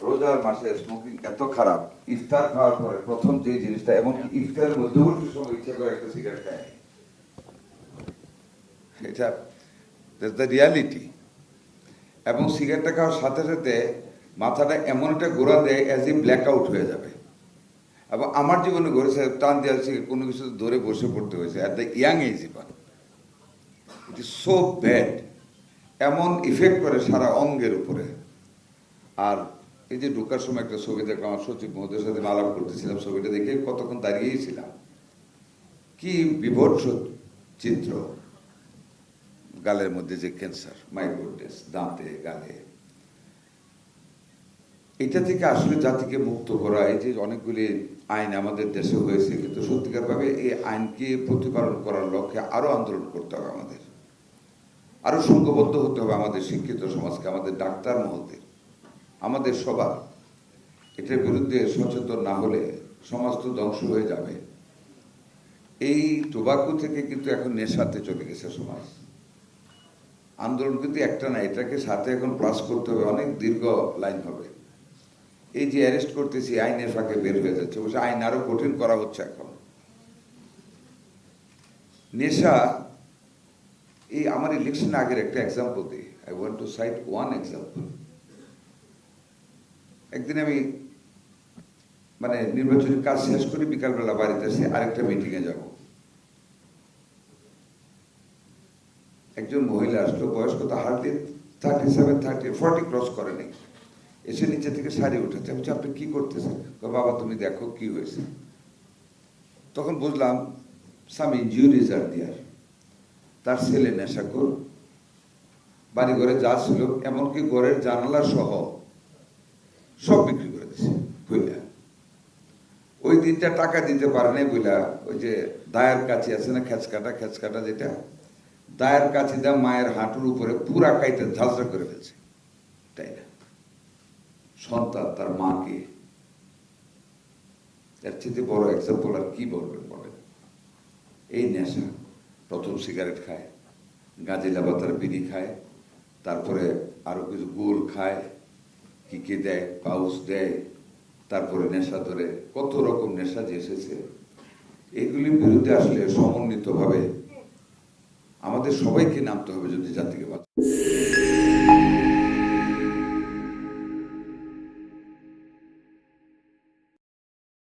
রোজার মাসে স্মোকিং এত খারাপ, ইফতার খাওয়ার পরে প্রথম যে জিনিসটা, এমনকি ইফতারের মধ্যবর্তী সময় ইচ্ছা করে একটা সিগারেট খায়, এটা দ্য রিয়ালিটি। এবং সিগারেটটা খাওয়ার সাথে সাথে মাথাটা এমন একটা গোড়া দেয় অ্যাজ ই ব্ল্যাক আউট হয়ে যাবে। এবং আমার জীবনে ঘটেছে, টান দেওয়া কোনো কিছু ধরে বসে পড়তে হয়েছে at the young age. It is so bad, এমন ইফেক্ট করে সারা অঙ্গের উপরে। আর এই যে ঢোকার সময় একটা ছবি দেখলাম, আমার সচিব মহোদয়ের সাথে আলাপ করতেছিলাম, ছবিটা দেখে কতক্ষণ দাঁড়িয়েই ছিলাম। কি বিভৎস চিত্র, গালের মধ্যে যে ক্যান্সার, মাই গুডনেস, দাঁতে, গালে। এটা থেকে আসলে জাতিকে মুক্ত করা, এই যে অনেকগুলি আইন আমাদের দেশে হয়েছে, কিন্তু সত্যিকার ভাবে এই আইনকে প্রতিপালন করার লক্ষ্যে আরো আন্দোলন করতে হবে আমাদের, আরো সংঘবদ্ধ হতে হবে আমাদের শিক্ষিত সমাজকে, আমাদের ডাক্তার মহলদের, আমাদের সবার। এটার বিরুদ্ধে সচেতন না হলে সমাজ তো ধ্বংস হয়ে যাবে। এই টোবাকো থেকে কিন্তু এখন নেশাতে চলে গেছে সমাজ। আন্দোলন কিন্তু একটা না, এটাকে সাথে এখন প্লাস করতে হবে, অনেক দীর্ঘ লাইন হবে। এই যে অ্যারেস্ট করতেছি, আইনের ফাঁকে বের হয়ে যাচ্ছে, অবশ্য আইন আরো কঠিন করা হচ্ছে এখন। নেশা, এই আমার ইলেকশন আগের একটা এক্সাম্পল দিই। I want to cite one example. একদিন আমি মানে নির্বাচনী কাজ শেষ করে বিকালবেলা বাড়িতে এসে আরেকটা মিটিংয়ে যাব। একজন মহিলা আসলো, বয়স কত, হার্ডলি 37, 30, 40 ক্রস করে নেই। এসে নিচে থেকে শাড়ি উঠেছে। আমি বলছি, আপনি কি করতেছেন? বাবা তুমি দেখো কি হয়েছে। তখন বুঝলাম সাম ইনজুরিজ আর দেয়ার। তার ছেলে নেশাখোর, বাড়ি ঘরে যা ছিল এমনকি ঘরের জানালা সহ সব বিক্রি করে দিছে বুঝলা। ওই দিনটা টাকা দিতে পারে নাই বুঝলা, ওই যে দায়ের কাছে আছে না, খেঁচকাটা যেটা, দায়ের কাছে দা মায়ের হাঁটুর উপরে পুরা কাইতে ঝালসা করে ফেলছে। তাই না? সন্তান তার মাকে, এর চেয়ে বড় এক্সাম্পল আর কি বলবেন বলেন? এই নেশা, প্রথম সিগারেট খায়, গাঁজিলা বাতার বিড়ি খায়, তারপরে আরো কিছু গোল খায়, কি দেয়, পাউস দেয়, তারপরে নেশা ধরে, কত রকম নেশা যে এসেছে। এগুলির বিরুদ্ধে আসলে সমন্বিত ভাবে আমাদের সবাইকে নামতে হবে যদি জাতিকে বাঁচাতে।